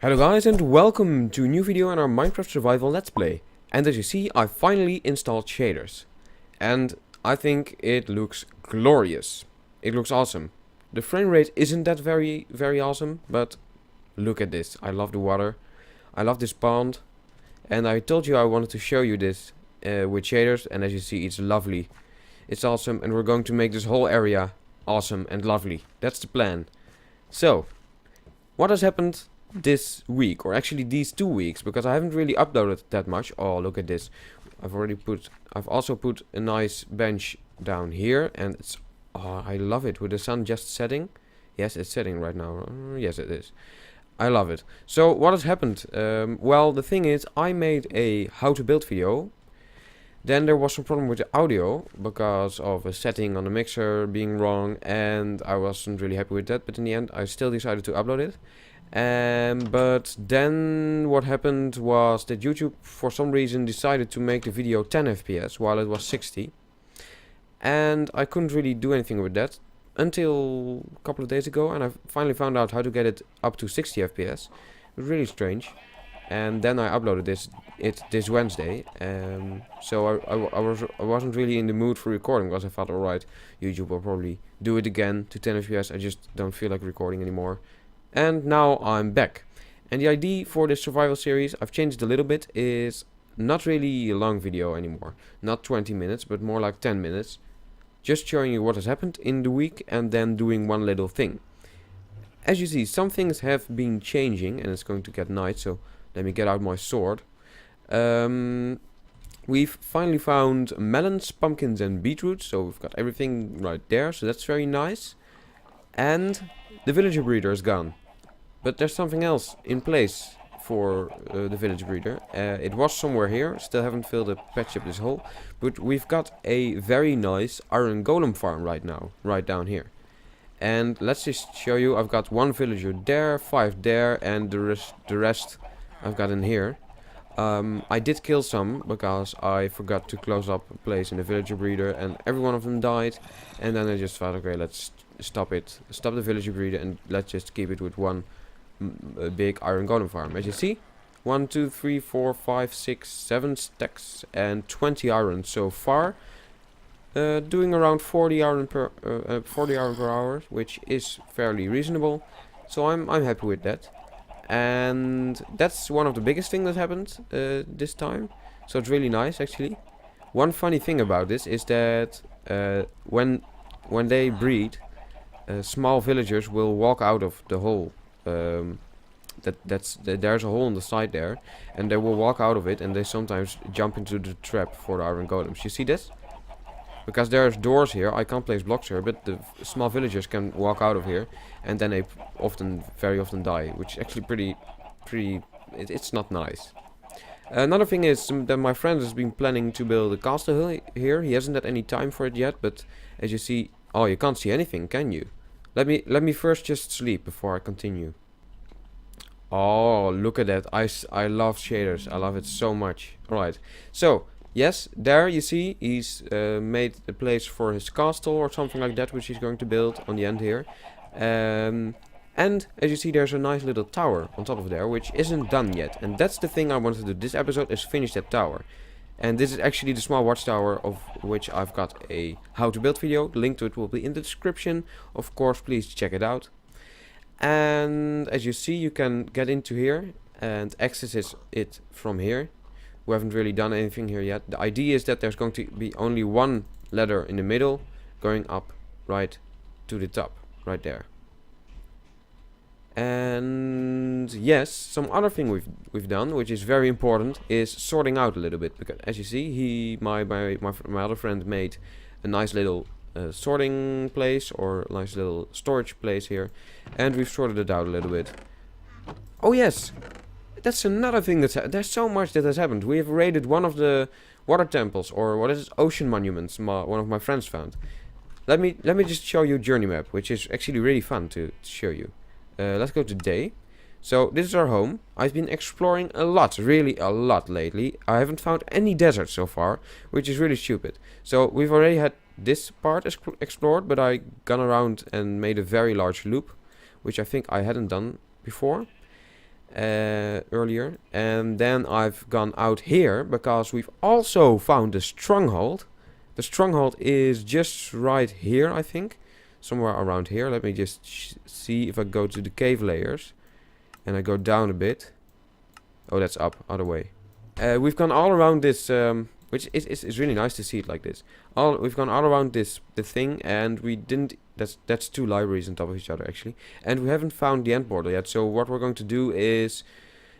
Hello guys and welcome to a new video in our Minecraft survival let's play. And as you see, I finally installed shaders. And I think it looks glorious. It looks awesome. The frame rate isn't that very awesome, but look at this. I love the water. I love this pond. And I told you I wanted to show you this with shaders, and as you see, it's lovely. It's awesome, and we're going to make this whole area awesome and lovely. That's the plan. So, what has happened this week, or actually these 2 weeks, because I haven't really uploaded that much. Oh, look at this. I've also put a nice bench down here, and it's, oh, I love it, with the sun just setting. Yes, it's setting right now. Yes, it is. I love it. So, what has happened? Well, the thing is, I made a how to build video. Then there was some problem with the audio, because of a setting on the mixer being wrong, and I wasn't really happy with that, but in the end, I still decided to upload it. But then what happened was that YouTube for some reason decided to make the video 10 FPS while it was 60. And I couldn't really do anything with that until a couple of days ago, and I finally found out how to get it up to 60 FPS. It was really strange. And then I uploaded this Wednesday. So I wasn't really in the mood for recording, because I thought, alright, YouTube will probably do it again to 10 FPS. I just don't feel like recording anymore. And now I'm back. And the idea for this survival series, I've changed a little bit, is not really a long video anymore. Not 20 minutes, but more like 10 minutes. Just showing you what has happened in the week and then doing one little thing. As you see, some things have been changing, and it's going to get night, so let me get out my sword. We've finally found melons, pumpkins and beetroots, so we've got everything right there, so that's very nice. And the villager breeder is gone. But there's something else in place for the village breeder. It was somewhere here. Still haven't filled the patch up this hole. But we've got a very nice iron golem farm right now. Right down here. And let's just show you. I've got one villager there, 5 there, and the rest I've got in here. I did kill some because I forgot to close up a place in the villager breeder, and every one of them died. And then I just thought, okay, let's stop the villager breeder, and let's just keep it with one big iron golem farm. As you see, 1 2 3 4 5 6 7 stacks and 20 iron so far, doing around 40 iron per hour, which is fairly reasonable, so I'm happy with that. And that's one of the biggest things that happened this time, so it's really nice actually. One funny thing about this is that when they breed, small villagers will walk out of the hole. There's a hole on the side there, and they will walk out of it, and they sometimes jump into the trap for the iron golems. You see this? Because there's doors here, I can't place blocks here, but the small villagers can walk out of here, and then they very often die, which is actually it's not nice. Another thing is that my friend has been planning to build a castle here. He hasn't had any time for it yet, but as you see, oh, you can't see anything, can you? Let me first just sleep before I continue. Oh, look at that. I love shaders. I love it so much. Alright. So, yes, there you see he's made a place for his castle or something like that, which he's going to build on the end here. And as you see, there's a nice little tower on top of there, which isn't done yet. And that's the thing I wanted to do this episode, is finish that tower. And this is actually the small watchtower, of which I've got a how to build video. The link to it will be in the description. Of course, please check it out. And as you see, you can get into here and access it from here. We haven't really done anything here yet. The idea is that there's going to be only one ladder in the middle, going up right to the top, right there. And yes, some other thing we've done, which is very important, is sorting out a little bit. Because as you see, my other friend made a nice little sorting place, or a nice little storage place here, and we've sorted it out a little bit. Oh yes, that's another thing there's so much that has happened. We have raided one of the water temples, or what is it, ocean monuments, one of my friends found. Let me just show you a journey map, which is actually really fun to show you. Let's go to day. So this is our home. I've been exploring a lot, really a lot lately. I haven't found any deserts so far, which is really stupid. So we've already had this part explored, but I gone around and made a very large loop, which I think I hadn't done before. earlier. And then I've gone out here because we've also found the stronghold. The stronghold is just right here, I think. Somewhere around here. Let me just see if I go to the cave layers. And I go down a bit. Oh, that's up, other way. We've gone all around this, which is really nice to see it like this. We've gone all around the thing, and we didn't. That's two libraries on top of each other actually, and we haven't found the end portal yet. So what we're going to do is,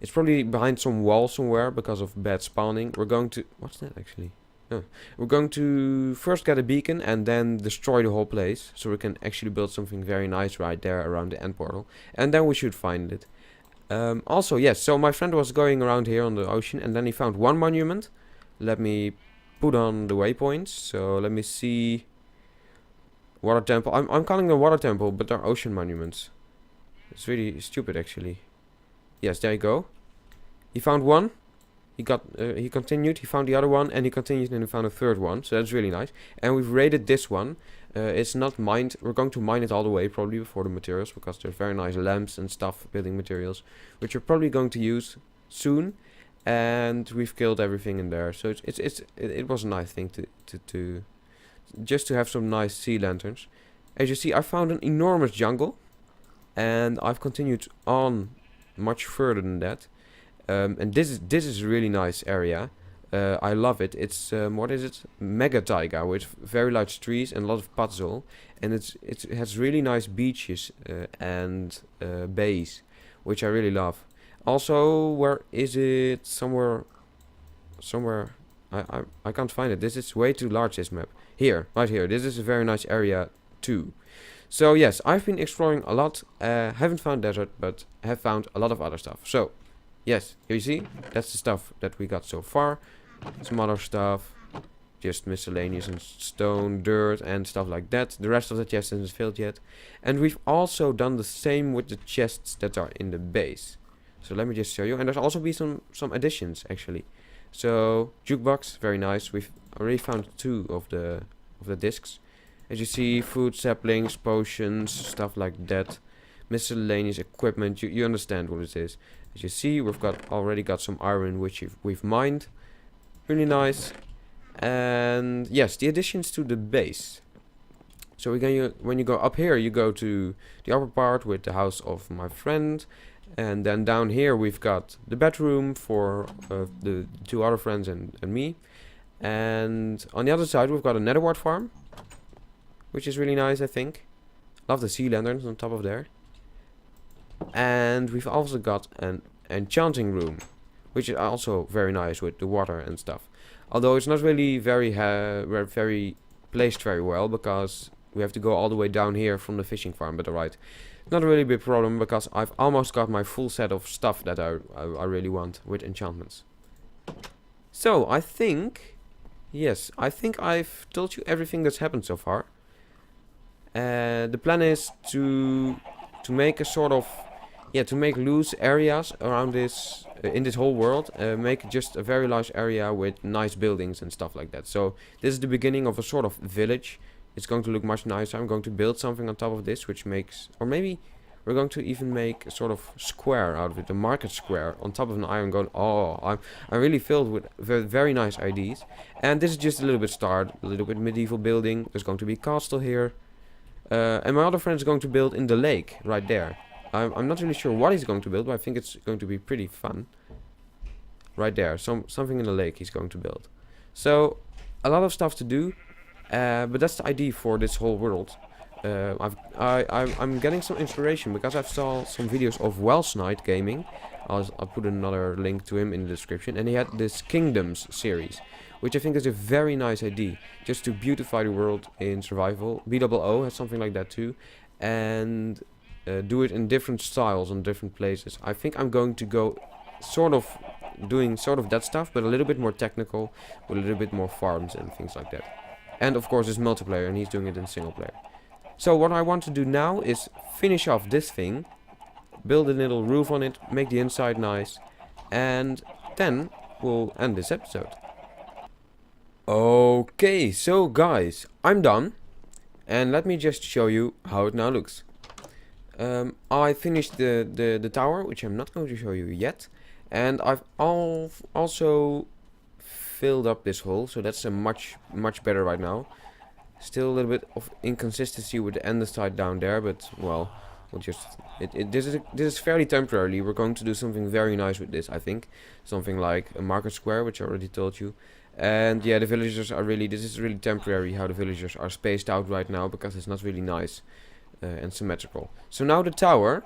it's probably behind some wall somewhere because of bad spawning. We're going to, what's that actually? Oh. We're going to first get a beacon and then destroy the whole place, so we can actually build something very nice right there around the end portal, and then we should find it. Also, yes, so my friend was going around here on the ocean, and then he found one monument. Let me put on the waypoints. So let me see. Water temple. I'm calling them water temple, but they're ocean monuments. It's really stupid actually. Yes, there you go. He found one. He continued, he found the other one, and he continued, and he found a third one. So that's really nice. And we've raided this one. It's not mined. We're going to mine it all the way probably for the materials, because there's very nice lamps and stuff, building materials, which we're probably going to use soon. And we've killed everything in there. So it was a nice thing to just to have some nice sea lanterns. As you see, I found an enormous jungle, and I've continued on much further than that. And this is a really nice area. I love it. It's what is it? Mega taiga with very large trees and a lot of puzzle, and it has really nice beaches and bays, which I really love. Also, where is it? Somewhere. I can't find it. This is way too large. This map here, right here. This is a very nice area too. So yes, I've been exploring a lot. Haven't found desert, but have found a lot of other stuff. So. Yes, here you see, that's the stuff that we got so far. Some other stuff, just miscellaneous and stone, dirt and stuff like that. The rest of the chest isn't filled yet. And we've also done the same with the chests that are in the base. So let me just show you. And there's also been some additions actually. So jukebox, very nice. We've already found 2 of the discs. As you see, food, saplings, potions, stuff like that. Miscellaneous equipment, you understand what it is. As you see, we've already got some iron, which we've mined. Really nice. And yes, the additions to the base. So when you go up here, you go to the upper part with the house of my friend. And then down here, we've got the bedroom for the 2 other friends and me. And on the other side, we've got a netherwart farm, which is really nice, I think. Love the sea lanterns on top of there. And we've also got an enchanting room, which is also very nice with the water and stuff. Although it's not really very placed very well, because we have to go all the way down here from the fishing farm. But alright, not a really big problem, because I've almost got my full set of stuff that I really want with enchantments. So I think, yes, I think I've told you everything that's happened so far. The plan is to make a sort of, to make loose areas around this, in this whole world. Make just a very large area with nice buildings and stuff like that. So this is the beginning of a sort of village. It's going to look much nicer. I'm going to build something on top of this, which makes, or maybe we're going to even make a sort of square out of it, a market square on top of an iron golem. Oh, I'm really filled with very nice ideas. And this is just a little bit start, a little bit medieval building. There's going to be a castle here. And my other friend is going to build in the lake right there. I'm not really sure what he's going to build, but I think it's going to be pretty fun. Right there, something in the lake he's going to build. So a lot of stuff to do, but that's the idea for this whole world. I'm getting some inspiration because I've saw some videos of Welshnight Gaming. I'll put another link to him in the description, and he had this Kingdoms series, which I think is a very nice idea, just to beautify the world in survival. BOO has something like that too, and do it in different styles on different places. I think I'm going to go doing that stuff, but a little bit more technical, with a little bit more farms and things like that. And of course it's multiplayer, and he's doing it in single player. So what I want to do now is finish off this thing, build a little roof on it, make the inside nice, and then we'll end this episode. Okay, so guys, I'm done, and let me just show you how it now looks. I finished the tower, which I'm not going to show you yet. And I've also filled up this hole, so that's a much better right now. Still a little bit of inconsistency with the andesite down there, but well, we'll just this is fairly temporary. We're going to do something very nice with this, I think. Something like a market square, which I already told you. And yeah, the villagers are really, this is really temporary how the villagers are spaced out right now, because it's not really nice and symmetrical. So now the tower,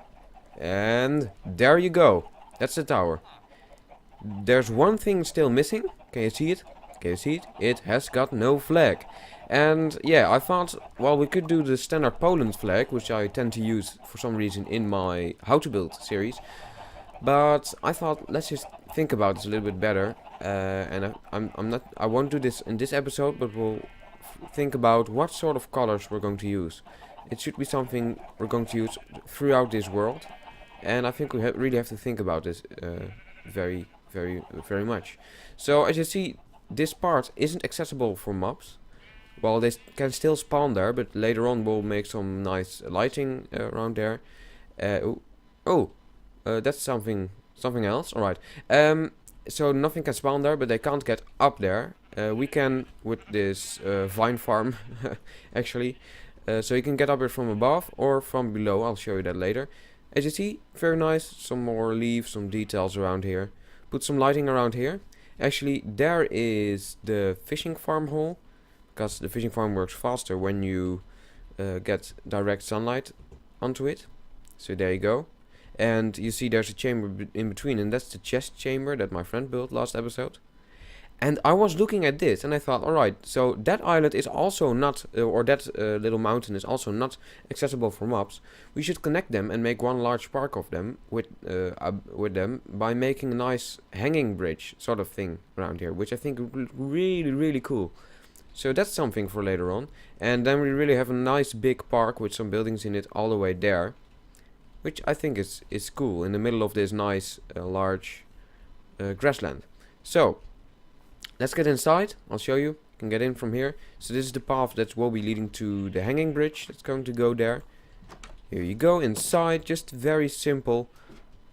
and there you go. That's the tower. There's one thing still missing. Can you see it? Can you see it? It has got no flag. And yeah, I thought, well, we could do the standard Poland flag, which I tend to use for some reason in my How to Build series. But I thought, let's just think about this a little bit better. And I won't do this in this episode, but we'll think about what sort of colors we're going to use. It should be something we're going to use throughout this world. And I think we really have to think about this very much. So as you see, this part isn't accessible for mobs. Well, they can still spawn there, but later on we'll make some nice lighting around there. That's something else. Alright. So nothing can spawn there, but they can't get up there. We can with this vine farm, actually. So you can get up here from above or from below. I'll show you that later. As you see, very nice. Some more leaves, some details around here. Put some lighting around here. Actually, there is the fishing farm hole, because the fishing farm works faster when you get direct sunlight onto it. So there you go. And you see there's a chamber in between, and that's the chest chamber that my friend built last episode. And I was looking at this and I thought, alright, so that island is also not, or that little mountain is also not accessible for mobs. We should connect them and make one large park of them with them by making a nice hanging bridge sort of thing around here, which I think would look really cool. So that's something for later on. And then we really have a nice big park with some buildings in it all the way there, which I think is cool in the middle of this nice large grassland. So let's get inside. I'll show you. You can get in from here. So this is the path that will be leading to the hanging bridge that's going to go there. Here you go inside. Just very simple.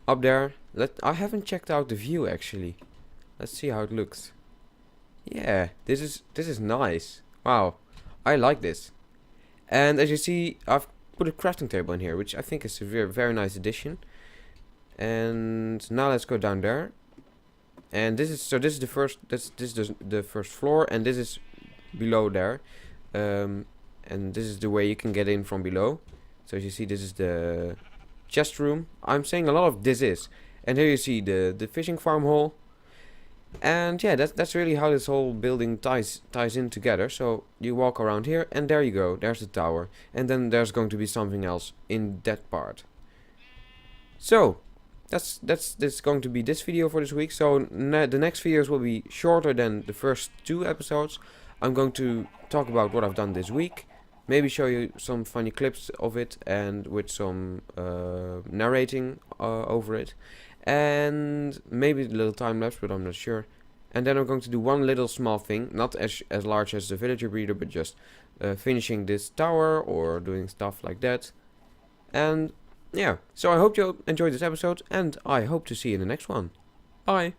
Up there. I haven't checked out the view actually. Let's see how it looks. Yeah, this is nice. Wow, I like this. And as you see, I've put a crafting table in here, which I think is a very nice addition. And now let's go down there. And this is the first. This is the first floor, and this is below there. And this is the way you can get in from below. So as you see, this is the chest room. I'm saying a lot of this is. And here you see the fishing farm hole. And yeah, that's really how this whole building ties in together. So you walk around here, and there you go. There's the tower, and then there's going to be something else in that part. So that's going to be this video for this week. So the next videos will be shorter than the first 2 episodes. I'm going to talk about what I've done this week. Maybe show you some funny clips of it, and with some narrating over it. And maybe a little time lapse, but I'm not sure. And then I'm going to do one little small thing, not as large as the villager breeder, but just finishing this tower or doing stuff like that. And yeah, so I hope you enjoyed this episode, and I hope to see you in the next one. Bye!